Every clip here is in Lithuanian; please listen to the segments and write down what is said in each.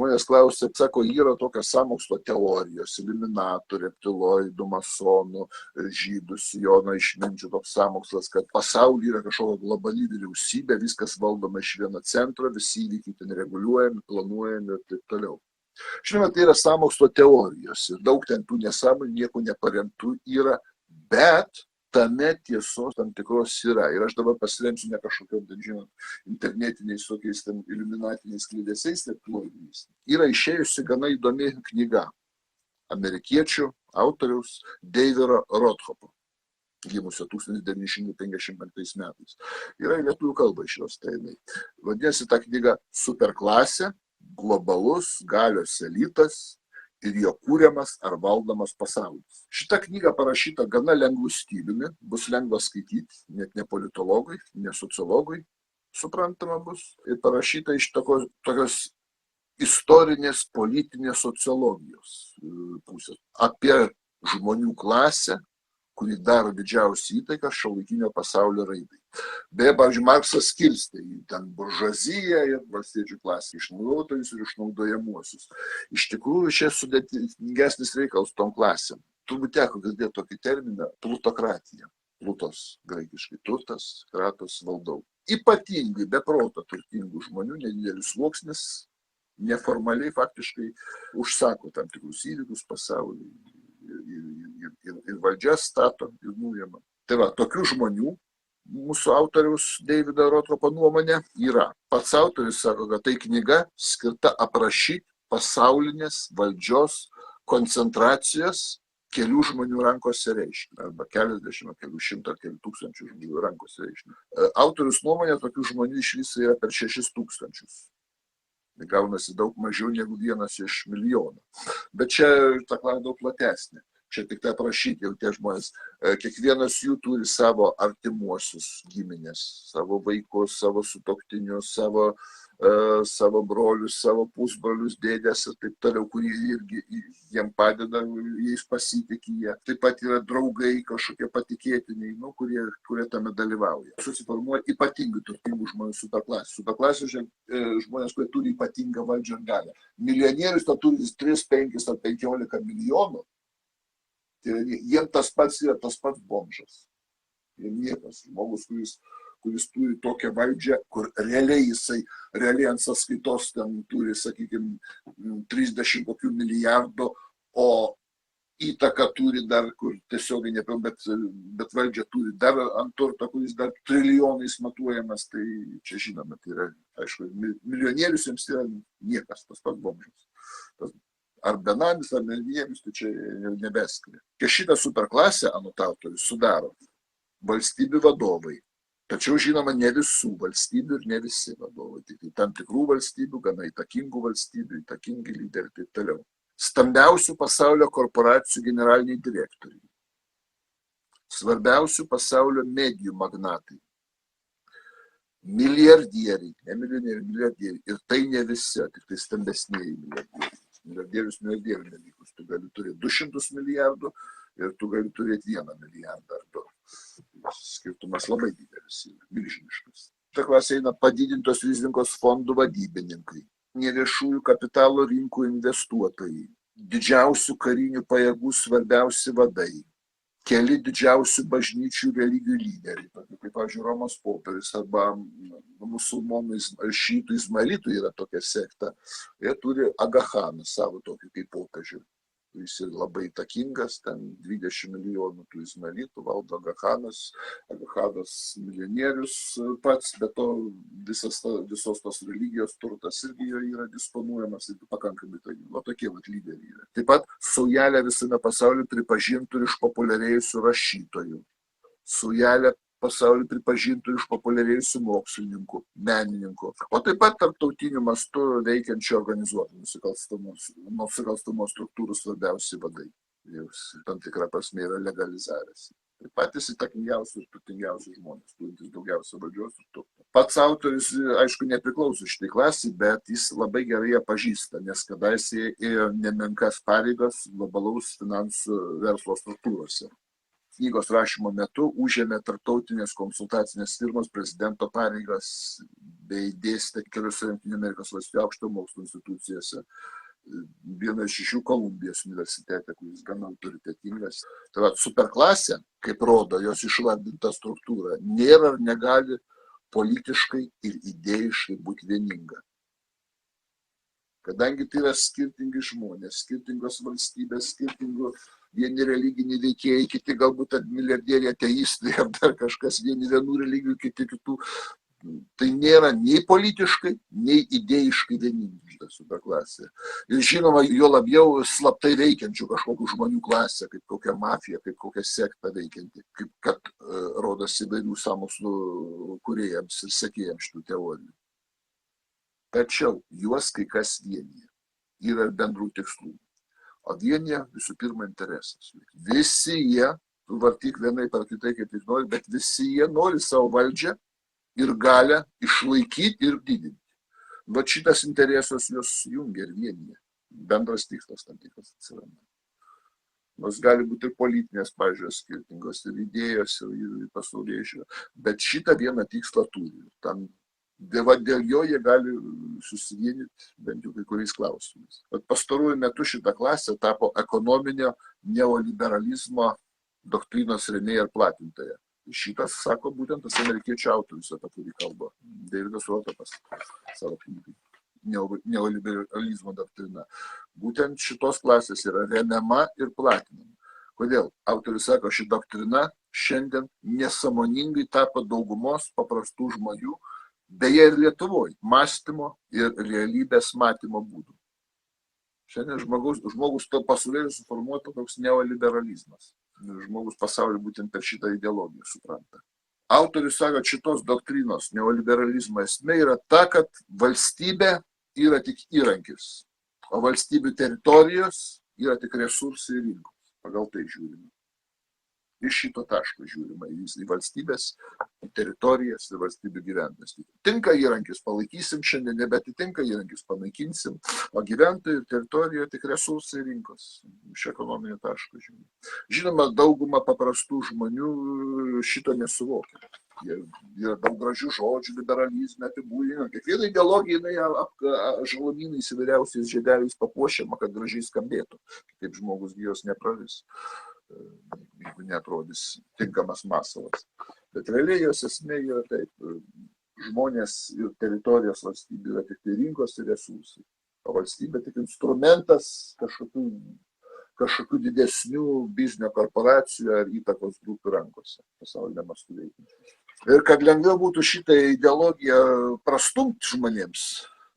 Žmonės klausia, sako, yra tokios sąmokslo teorijos, iliuminatų, reptiloidų, masonų, žydų, sijono išminčių toks sąmokslas, kad pasaulyje yra kažkokia globali vyriausybė, viskas valdoma iš vieno centro, visi įvykiai ten reguliuojami, planuojami ir taip toliau. Žinoma, tai yra sąmokslo teorijos ir daug ten tų nesąmonių, nieko neparemtų yra, bet tame tiesos tam tikros yra. Ir aš dabar pasiremsiu ne kažkokiom, žinot, internetiniais tokiais ten iliuminatiniais kliedesiais, reptiloidiniais. Yra išėjusi gana įdomi knyga amerikiečių autoriaus Daviro Rothkopo, gimusio 1955 metais. Yra į lietuvių kalbą išjos tai. Vadinasi ta knyga Superklasė, globalus galios elitas ir jo kūriamas ar valdomas pasaulis. Šita knyga parašyta gana lengvų stiliumi, bus lengva skaityti, net ne politologui, ne sociologui, suprantama bus. Ir parašyta iš tokios istorinės politinės sociologijos pusės. Apie žmonių klasę, kuri daro didžiausią įtaiką šiuolaikinio pasaulio raidai. Beje, pavyzdžiui, Marksas skirstė į ten buržuaziją ir valstiečių klasę, išnaudotojus ir išnaudojamuosius. Iš tikrųjų, čia sudėtingesnis reikalas tom klasėm. Turbūt teko girdėti tokį terminą plutokratija. Plutos graikiškai turtas, kratos valdau. Ypatingai be proto turtingų žmonių, nedidelis sluoksnis, neformaliai faktiškai užsako tam tikrus įvykius pasaulyje. Ir valdžia stato ir nujama. Tai va, tokių žmonių mūsų autoriaus Davido Rothkopo nuomonė yra. Pats autorius sako, kad tai knyga skirta aprašyti pasaulinės valdžios koncentracijos kelių žmonių rankose reiškinį. Arba keliasdešimt, kelių šimtų, kelių tūkstančių žmonių rankose reiškinį. Autorius nuomonė, tokių žmonių iš viso yra per 6,000. Gaunasi daug mažiau negu 1 iš milijono. Bet čia ta klaida daug platesnė. Čia tik tai aprašyti jau tie žmonės. Kiekvienas jų turi savo artimuosius giminės, savo vaikus, savo sutuoktinius, savo brolius, savo pusbrolius, dėdės ir taip toliau, kurie irgi jiem padeda, jais pasitikė jie. Taip pat yra draugai kažkokie patikėtiniai, kurie tame dalyvauja. Susiformuoja ypatingai turtingų žmonių superklasė. Superklasė žmonės, kurie turi ypatingą valdžią ir galią. Milijonierius to turi 3, 5 ar 15 milijonų. Tai jiem tas pats yra tas pats bomžas. Ir niekas, žmogus, kuris turi tokią valdžią, kur realiai ant sąskaitos ten turi, sakykime, 30 kokių milijardų, o įtaką turi dar, kur tiesiogiai nepiln, bet valdžia turi dar ant turto, kuris dar trilijonais matuojamas, tai čia žinoma, tai yra, aišku, milijonierius jiems yra niekas, tas pats bomžas. Ar benamis, ar milijonierius, tai čia nebeskiria. Šitą superklasę, anot autorius, sudaro valstybių vadovai. Tačiau, žinoma, ne visų valstybių ir ne visi vadovai. Tik tam tikrų valstybių, gana įtakingų valstybių, įtakingi lyderiai ir taip toliau. Stambiausių pasaulio korporacijų generaliniai direktoriai. Svarbiausių pasaulio medijų magnatai. Milijardieriai, ne milijonieriai, milijardieriai. Ir tai ne visi, tik tai stambesnieji milijardieriai. Milijardierių nelygus. Tu gali turėti 200 milijardų ir tu gali turėti 1 milijardą ar 2. Skirtumas labai didelis, milžiniškas. Ta klasė eina padidintos rizikos fondų vadybininkai, neviešųjų kapitalo rinkų investuotojai, didžiausių karinių pajėgų svarbiausi vadai, keli didžiausių bažnyčių religijų lyderiai, tokie kaip, pavyzdžiui, Romos popiežius arba musulmonų šiitų izmaelitų yra tokia sekta. Jie turi Agachaną savo tokį kaip popiežių. Jis yra labai įtakingas, ten 20 milijonų tų izmaelitų valdo Agachanas milijonierius pats, bet to visos tos religijos turtas irgi jo yra disponuojamas ir pakankamai įtakingas. O tokie lyderiai yra. Taip pat saujelė visame pasaulyje pripažintų ir išpopuliarėjusių rašytojų. Saujelė pasaulyje pripažintų ir išpopuliarėjusių mokslininkų, menininkų. O taip pat tarptautiniu mastu veikiančių organizuotų nusikalstamos struktūrų svarbiausi vadai. Jūs tam tikrą prasme yra legalizavęs. Tai patys įtakingiausi ir turtingiausi žmonės, turintys daugiausia valdžios ir turto. Pats autorius, aišku, nepriklauso šitai klasiai, bet jis labai gerai ją pažįsta, nes kadaise ėjo nemenkas pareigas globalaus finansų verslo struktūrose. knygos rašymo metu užėmė tarptautinės konsultacinės firmos prezidento pareigas bei dėstė keliose Jungtinių Amerikos valstijų aukštojo mokslo institucijose. Viena iš jų Kolumbijos universitete, kuris gana autoritetingas. Tai va, superklasė, kaip rodo jos išvardinta struktūra, nėra ar negali politiškai ir idėjiškai būti vieninga. Kadangi tai yra skirtingi žmonės, skirtingos valstybės, skirtingų vieni religiniai veikėjai, kiti galbūt milijardieriai, ateistai ar dar kažkas, vieni vienų religijų, kiti kitų. Tai nėra nei politiškai, nei idėjiškai vieningi šitą superklasę. Ir žinoma, jo labiau slaptai veikiančių kažkokių žmonių klasę, kaip kokia mafija, kaip kokia sekta veikianti, kaip kad rodosi įvairių sąmokslų kūrėjams ir sekėjams šitų teorijų. Tačiau juos kai kas vienyje. Yra bendrų tikslų. O vienyje visų pirma interesas. Visi jie, tu vartyk vienai par kitai, kaip tik nori, bet visi jie nori savo valdžią ir galę išlaikyti ir didinti. Bet šitas interesas juos jungia ir vienyje. Bendras tikslas tam tikras atsiranda. Nors gali būti ir politinės pažiūros skirtingos, ir idėjos, ir pasaulėžiūra. Bet šitą vieną tikslą turi. Tam dėl jo jie gali susivienyti bent jau kai kuriais klausimais. Bet pastaruoju metu šitą klasę tapo ekonominio neoliberalizmo doktrinos rėmėja ir platintoja. Šitas sako būtent tas amerikiečių autorius, apie kurį kalba Davidas Rotapas savo knygai Neoliberalizmo doktrina. Būtent šitos klasės yra remiama ir platinama. Kodėl? Autorius sako, ši doktrina šiandien nesąmoningai tapo daugumos paprastų žmonių, beje ir Lietuvoje, mąstymo ir realybės matymo būdų. Šiandien žmogus to pasaulėlį suformuota toks neoliberalizmas. Žmogus pasaulį būtent per šitą ideologiją supranta. Autorius sako, šitos doktrinos neoliberalizmo esmė yra ta, kad valstybė yra tik įrankis, o valstybių teritorijos yra tik resursai ir rinkos. Pagal tai žiūrime. Iš šito taško žiūrima į valstybės, į teritorijas ir valstybių gyventojus. Tinka įrankis, palaikysim šiandien, nebetitinka įrankis, panaikinsim, o gyventojų ir teritorijoje tik resursai ir rinkos. Iš ekonominio taško žiūrima. Žinoma, dauguma paprastų žmonių šito nesuvokia. Yra daug gražių žodžių, liberalizme apibūdinama. Kiekviena ideologija, žalumynais įvairiausiais žiedeliais papuošiama, kad gražiai skambėtų. Kaip žmogus jos nepraris, jeigu neatrodys tinkamas masalas. Bet realiai jos esmė yra taip. Žmonės ir teritorijos valstybė yra tik tai rinkos ir resursai. O valstybė tik instrumentas kažkokių didesnių biznio korporacijų ar įtakos grupių rankose pasaulyje mastu veikiančių. Ir kad lengviau būtų šitą ideologiją prastumti žmonėms,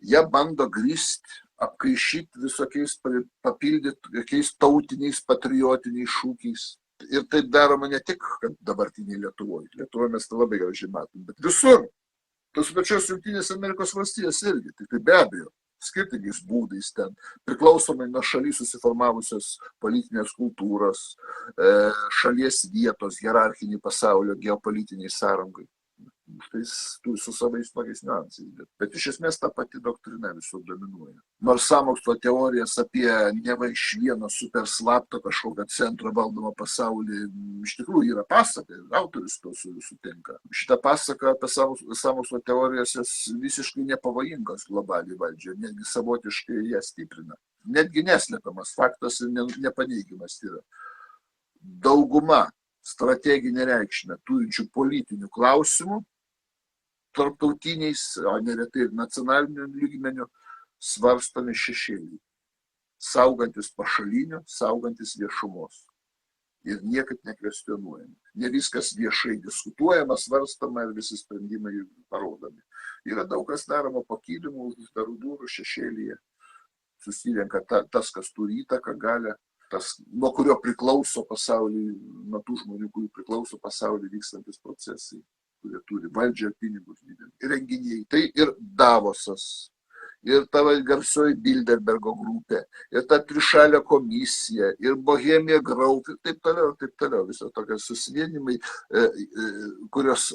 jie bando grįsti, apkaišyti visokiais, papildyti jokiais tautiniais, patriotiniais šūkiais. Ir taip daroma ne tik dabartiniai Lietuvoje. Lietuvoje mes tai labai gražiai matom, bet visur. Tos pačios Jungtinės Amerikos valstijos irgi, tik tai be abejo, skirtingais būdais ten, priklausomai nuo šalies susiformavusios politinės kultūros, šalies vietos, hierarchinį pasaulio, geopolitiniai sąrangai. Tai turi su savais tokiais niuansais, bet iš esmės ta pati doktrina visur dominuoja. Nors sąmokslo teorijas apie neva iš vieno super slapto kažkokio centro valdomą pasaulį iš tikrųjų yra pasaka, autorius to sutinka. Šitą pasaką apie sąmokslo teorijas visiškai nepavojingos globaliai valdžiai, netgi savotiškai ją stiprina. Netgi neslepiamas faktas ir nepaneigiamas yra. Dauguma strateginę reikšmę turinčių politinių klausimų tarptautiniais, o neretai ir nacionaliniu lygmeniu, svarstomi šešėliai, saugantis pašalinių, saugantis viešumos. Ir niekaip nekvestionuojami. Ne viskas viešai diskutuojama, svarstama ir visi sprendimai parodomi. Yra daug kas daroma po kilimu, už uždarų durų šešėlyje. Susirenka tas, kas turi įtaką, galią, tas, nuo kurio priklauso pasaulyje, nuo tų žmonių, kurių priklauso pasaulyje vykstantis procesai, kurie turi valdžią ir pinigus didelį. Renginiai. Tai ir Davosas, ir ta garsioji Bilderbergo grupė, ir ta trišalė komisija, ir Bohemia Grove, ir taip toliau, ir taip toliau. Viso tokie susivienimai, kurios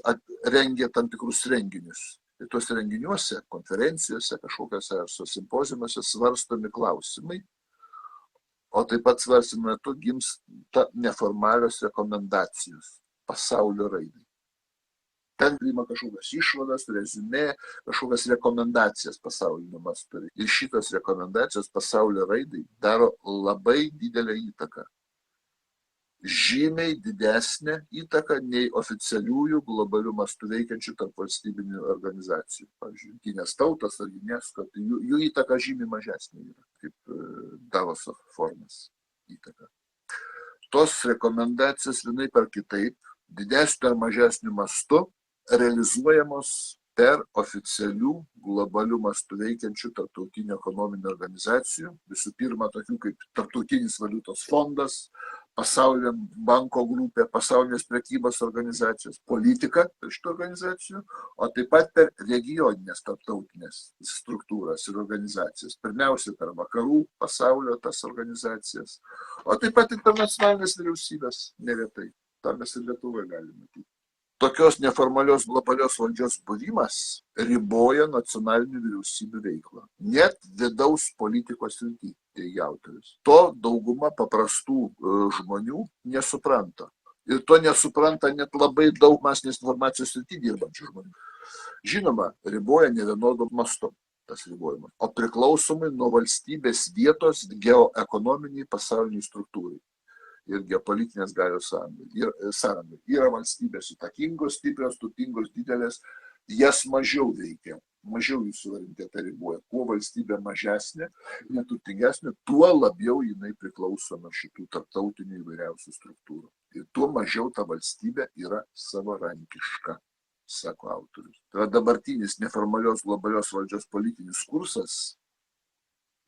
rengia tam tikrus renginius. Ir tuose renginiuose, konferencijose, kažkokiuose ar simpoziumuose svarstomi klausimai, O taip pat svarstymo metu gimsta neformalios rekomendacijos pasaulio raidai. Ten priima kažkokias išvadas, reziumė, kažkokias rekomendacijas pasaulio mastu. Ir šitos rekomendacijos pasaulio raidai daro labai didelę įtaką. Žymiai didesnė įtaka nei oficialiųjų globalių mastų veikiančių tarp valstybinių organizacijų. Pavyzdžiui, Jungtinės tautos ar UNESCO, tai jų įtaka žymiai mažesnė yra, kaip Davoso formas įtaka. Tos rekomendacijos vienaip ar kitaip, didesniu ar mažesniu mastu, realizuojamos per oficialių globalių mastų veikiančių tarptautinių ekonominių organizacijų, visų pirma, tokių kaip Tarptautinis valiutos fondas, Pasaulio banko grupė, pasaulinės prekybos organizacijos, politika per šitų organizacijų, o taip pat per regioninės tarptautinės struktūras ir organizacijas. Pirmiausia, per vakarų pasaulio tas organizacijas, o taip pat internacionalinės vyriausybės neretai. Tą mes ir Lietuvoje galime matyti. Tokios neformalios globalios valdžios buvimas riboja nacionalinių vyriausybių veiklą. Net vidaus politikos srityje, teigia autorius. To dauguma paprastų žmonių nesupranta. Ir to nesupranta net labai daug masinės informacijos srityje dirbančių žmonių. Žinoma, riboja nevienodų mastų tas ribojimas, o priklausomai nuo valstybės vietos geoekonominiai pasauliniai struktūrai ir geopolitinės galios sąrangai. Yra valstybės įtakingos, stiprios, turtingos, didelės, jas mažiau veikia, mažiau jų suverenitetą riboja. Kuo valstybė mažesnė, neturtingesnė, tuo labiau jinai priklauso nuo šitų tarptautinių įvairiausių struktūrų. Ir tuo mažiau ta valstybė yra savarankiška, sako autorius. Tai dabartinis neformalios globalios valdžios politinis kursas,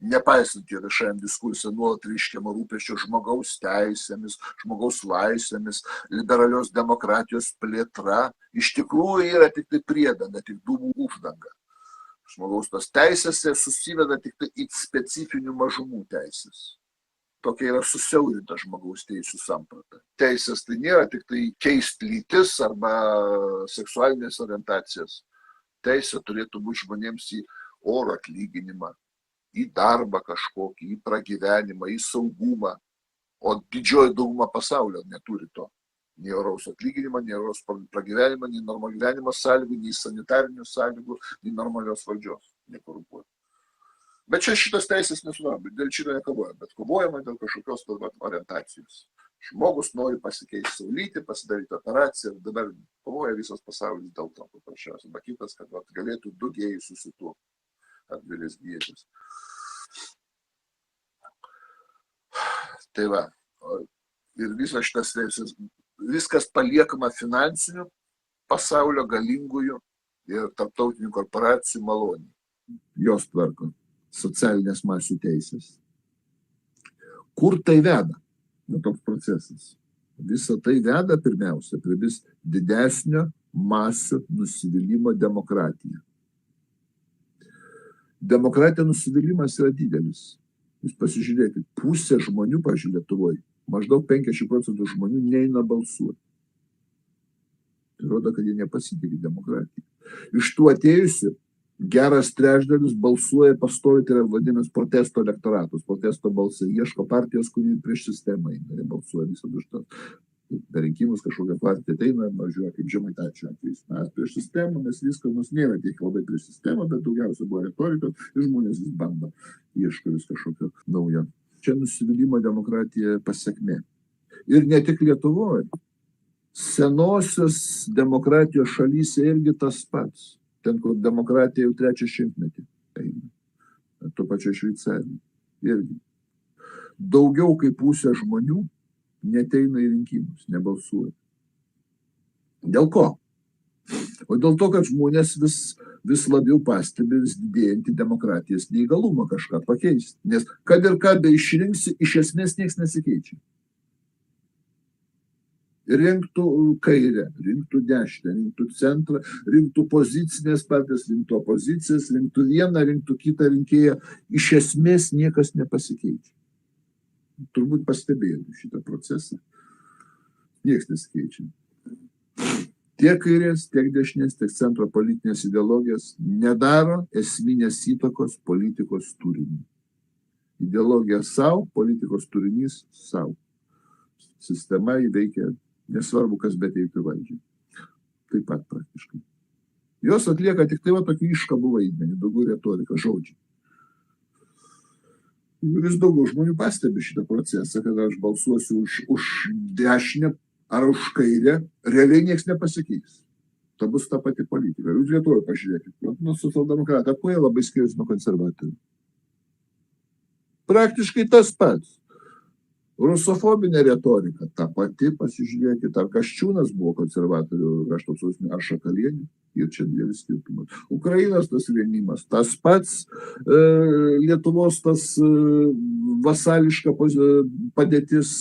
nepaisant jo viešajam diskursui nuolat reiškiamo rūpesčio žmogaus teisėmis, žmogaus laisvėmis, liberalios demokratijos plėtra, iš tikrųjų yra tik tai priedanga, tik dūmų uždanga. Žmogaus tos teisės susiveda tik tai į specifinių mažumų teisės. Tokia yra susiaurinta žmogaus teisų samprata. Teisės tai nėra tik tai keisti lytis arba seksualinės orientacijas. Teisė turėtų būti žmonėms į orų atlyginimą, į darbą kažkokį, į pragyvenimą, į saugumą, o didžioji dauguma pasaulio neturi to. Nei oraus atlyginimą, nei oraus pragyvenimą, nei normalių gyvenimo sąlygų, nei sanitarinių sąlygų, nei normalios valdžios, nekorumpuoti. Bet čia šitas teisės nesudaroma, dėl šito nekovojama, bet kovojama dėl kažkokios orientacijos. Žmogus nori pasikeisti savo lytį, pasidaryti operaciją ir dabar kovoja visas pasaulis dėl to paprasčiausiai. Bet kitas, kad galėtų du gėjai susituokti. Ar dvi lesbietės. Tai va, ir visas šitas teisės, viskas paliekama finansinių pasaulio galingųjų ir tarptautinių korporacijų maloniai. Jos tvarko socialinės masių teisės. Kur tai veda? Toks procesas. Visa tai veda pirmiausia prie vis didesnio masių nusivylimą demokratiją. Demokratija nusivylimas yra didelis. Jūs pasižiūrėkit, pusė žmonių, pavyzdžiui, Lietuvoje, maždaug 50% žmonių neina balsuoti. Tai rodo, kad jie nepasitikė demokratiją. Iš tų atėjusių geras trečdalis balsuoja pastoviai, tai yra vadinamas protesto elektoratus, protesto balsai, ieško partijos, kuri prieš sistemą eina, balsuoja visą už tą. Per rinkimus kažkokią partiją ateina, važiuoja kaip Žemaitaičio atvejais. Mes prieš sistemą, mes viską, nors nėra tiek labai prieš sistemą, bet daugiausia buvo retorikos ir žmonės vis bando, ieško vis kažkokio naujo. Čia nusivylimo demokratija pasekmė. Ir ne tik Lietuvoje. Senosios demokratijos šalyse irgi tas pats. Ten, kur demokratija jau 3 šimtmetį eina. Tuo pačiu Šveicarijai. Irgi. Daugiau kaip pusė žmonių neteina į rinkimus, nebalsuoja. Dėl ko? O dėl to, kad žmonės vis labiau pastebi vis didėjantį demokratijos neįgalumą kažką pakeisti. Nes kad ir ką be išrinksi, iš esmės nieks nesikeičia. Rinktų kairę, rinktų dešinę, rinktų centrą, rinktų pozicinės partijas, rinktų opozicijas, rinktų vieną, rinktų kitą rinkėją. Iš esmės niekas nepasikeičia. Turbūt pastebėjome šitą procesą. Niekas nesikeičia. Tiek kairės, tiek dešinės, tiek centro politinės ideologijos nedaro esminės įtakos politikos turiniui. Ideologija savo, politikos turinys savo. Sistema įveikia, nesvarbu, kas beteiktų valdžiai. Taip pat praktiškai. Jos atlieka tik tai tokį iškabų vaidmenį, daugiau retorika, žodžiai. Ir vis daugiau žmonių pastebi šitą procesą, kad aš balsuosiu už dešinę ar už kairę, realiai nieks nepasikeis. Ta bus ta pati politika. Jūs Lietuvoje pažiūrėkit. Nu, socialdemokratai, kuo jie labai skiriasi nuo konservatorių? Praktiškai tas pats. Rusofobinė retorika, ta pati, pasižiūrėkit, ar Kasčiūnas buvo konservatorių krašto apsaugos, ar Šakalienė, ir čia didelis skirtumas. Ukrainos tas vienimas, tas pats Lietuvos tas vasališka padėtis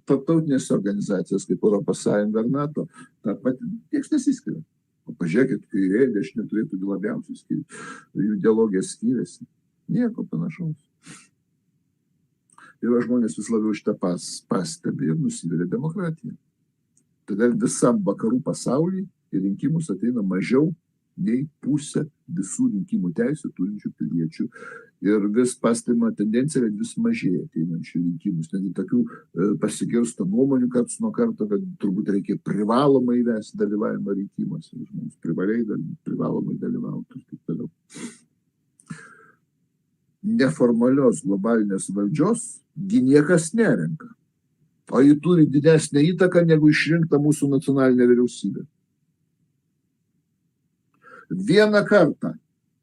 tarptautinėse organizacijos, kaip Europos Sąjunga ar NATO, ta pati, nieks nesiskiria. Pažiūrėkit, kairė, dešinė turėtų labiausiai skirti, jų ideologija skiriasi, nieko panašaus. Ir žmonės vis labiau šitą pastebi ir nusivelia demokratiją. Todėl visam vakarų pasaulyje į rinkimus ateina mažiau nei pusė visų rinkimų teisių turinčių piliečių. Ir vis pastebima tendencija, kad vis mažėja ateinančių rinkimus. Netgi tokių pasigirsta nuomonių karts nuo karto, kad turbūt reikia privalomai įvesti dalyvavimą rinkimuose. Žmonės privalomai dalyvauti ir taip toliau. Neformalios globalinės valdžios gi niekas nerenka. O ji turi didesnę įtaką negu išrinkta mūsų nacionalinė vyriausybė. Vieną kartą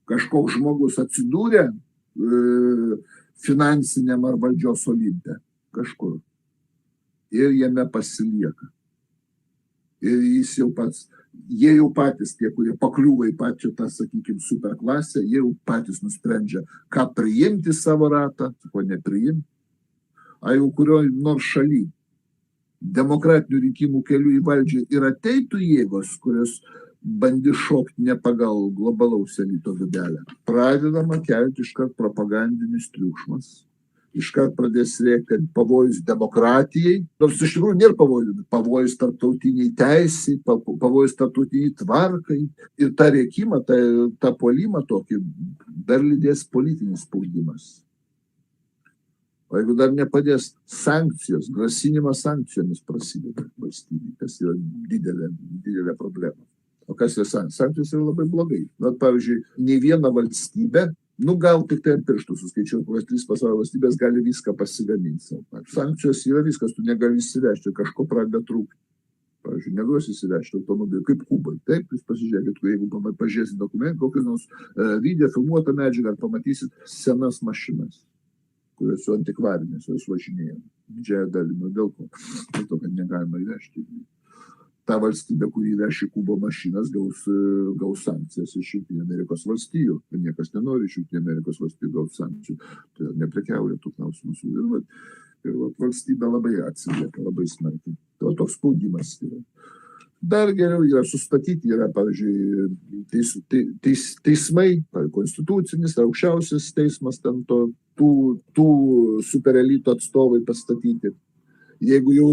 kažkoks žmogus atsidūrė finansiniam ar valdžios olimpe kažkur ir jame pasilieka. Ir jis jau pats, jie jau patys, tie, kurie pakliūva į pačią tą, sakykime, superklasę, jie jau patys nusprendžia, ką priimti savo ratą, ko nepriimti. A jau kurio nors šaly demokratinių rinkimų kelių į valdžią ir ateitų jėgos, kurios bandys šokti ne pagal globalaus elito dūdelę. Pradedama kelti iškart propagandinis triukšmas. Iškart pradės rėkti, kad pavojus demokratijai, nors iš tikrųjų nėra pavojus, pavojus tarptautiniai teisai, pavojus tarptautiniai tvarkai. Ir tą rėkimą, tą puolimą tokį dar lydės politinis spaudimas. O jeigu dar nepadės sankcijos, grasinimas sankcijomis prasideda valstybė, kas yra didelė problema. O kas yra sankcijos? Sankcijos yra labai blogai. Vat, pavyzdžiui, nei viena valstybė, gal tik tai ant pirštų suskaičiuoti, kokios 3 pasaulio valstybės gali viską pasigaminti. Sankcijos yra viskas, tu negali įsivežti, kažko pradeda trūkti. Pavyzdžiui, neduosi įsivežti automobilį, kaip Kubai. Taip, jūs pasižiūrėkit, jeigu pažiūrėsit dokumentą, kokį nors video, filmuotą medžiagą, pamatysit senas mašinas, kurios su antikvarinės, jos važinėjama. Didžiąją dalį, dėl ko? Dėl to, kad negalima įvežti. Ta valstybė, kuri įveši Kubo mašinas, gaus sankcijas iš Jungtinių Amerikos valstijų. Niekas nenori iš Jungtinių Amerikos valstijų gaus sankcijų. Tai neprekiauja tų klausimų. Ir valstybė labai atsilieka, labai smarkiai. Tai toks spaudimas yra. Dar geriau yra sustatyti, yra, pavyzdžiui, teismai, konstitucinis, aukščiausias teismas, ten tų superelito atstovai pastatyti. Jeigu jau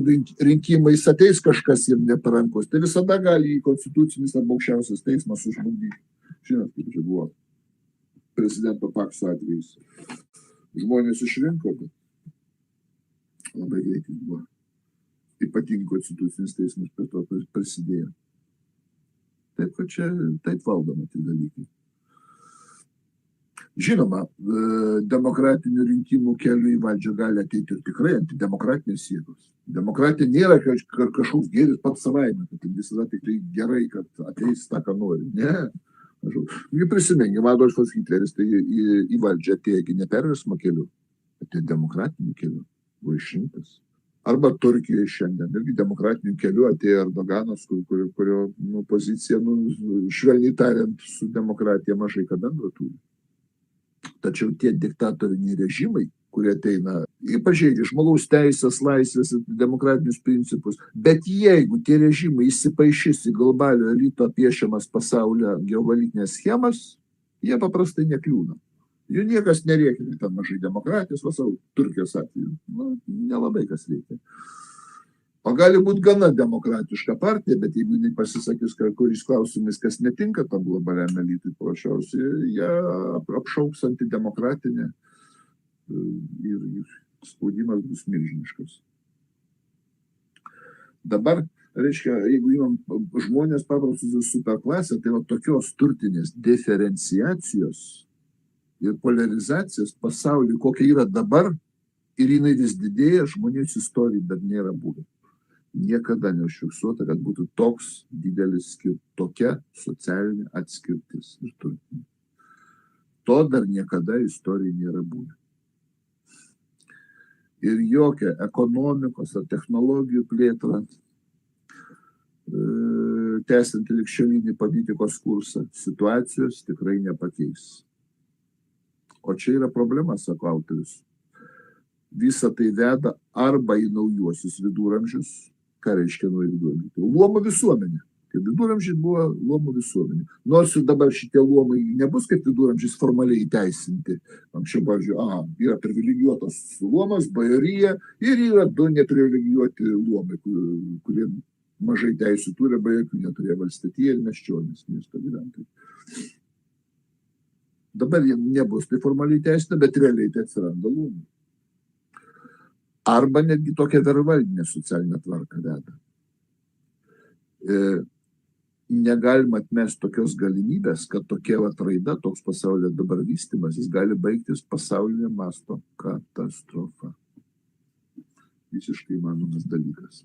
rinkimais ateis kažkas ir neparankus, tai visada gali į konstitucinis arba aukščiausias teismas sužlugdyti. Žinot, kaip čia buvo prezidento Pakso atvejais. Žmonės išrinko, bet labai greitai buvo. Ypatingai konstitucinis teismas prie to prisidėjo. Taip, kad čia taip valdoma tie dalykai. Žinoma, demokratinių rinkimų kelių į valdžią gali ateiti ir tikrai antidemokratinės jėgos. Demokratija nėra kažkoks gėris pats savaime, kad visada tik tai gerai, kad ateis tą, ką nori. Ne. Prisiminkim, Adolfas Hitleris tai į valdžią atėjo ne perversmo keliu, atėjo demokratiniu keliu, buvo išrinktas. Arba Turkijoje šiandien, irgi demokratiniu keliu atėjo Erdoganas, kurio pozicija, švelniai tariant, su demokratija mažai ką bendro turi. Tačiau tie diktatoriniai režimai, kurie ateina, jie pažeidžia žmogaus teisės, laisvės ir demokratinius principus, bet jeigu tie režimai įsipaišys į globalio elito piešiamas pasaulio geopolitinės schemas, jie paprastai nekliūna. Jų niekas nerėkia, ten mažai demokratijos, savo Turkijos atveju. Nelabai kas reikia. O gali būti gana demokratiška partija, bet jeigu jinai pasisakys kuris klausimais, kas netinka tam globaliam elitui, paprasčiausiai, jie apšauks antidemokratinę ir spaudimas bus milžiniškas. Dabar, reiškia, jeigu imam žmonės paprastus ir superklasę, tai va tokios turtinės diferenciacijos ir polarizacijos pasaulyje, kokia yra dabar, ir jinai vis didėja, žmonijos istorijai dar nėra buvę. Niekada neužfiksuota, kad būtų toks didelis tokia socialinė atskirtis ir turtinė. To dar niekada istorijai nėra buvę. Ir jokia ekonomikos ar technologijų plėtra, tęsiant ligšiolinį politikos kursą, situacijos tikrai nepakeis. O čia yra problema, sako autorius. Visa tai veda arba į naujuosius viduramžius, ką reiškia nauji viduramžiai. Luomų visuomenė. Kaip viduramžiai buvo luomų visuomenė. Nors ir dabar šitie luomai nebus kaip viduramžiais formaliai įteisinti. Anksčiau, pavyzdžiui, yra privilegijuotas luomas, bajorija ir yra du neprivilegijuoti luomai, kurie mažai teisių turi, arba jokių neturėjo, valstietija ir miesčionys, miesto gyventojai. Dabar jie nebus tai formaliai teisinta, bet realiai tai atsiranda luomai. Arba netgi tokia vervaldinė socialinė tvarka veda. Negalima atmesti tokios galimybės, kad tokia raida, toks pasaulio dabar vystymas, jis gali baigtis pasaulinio masto katastrofa. Visiškai įmanomas dalykas.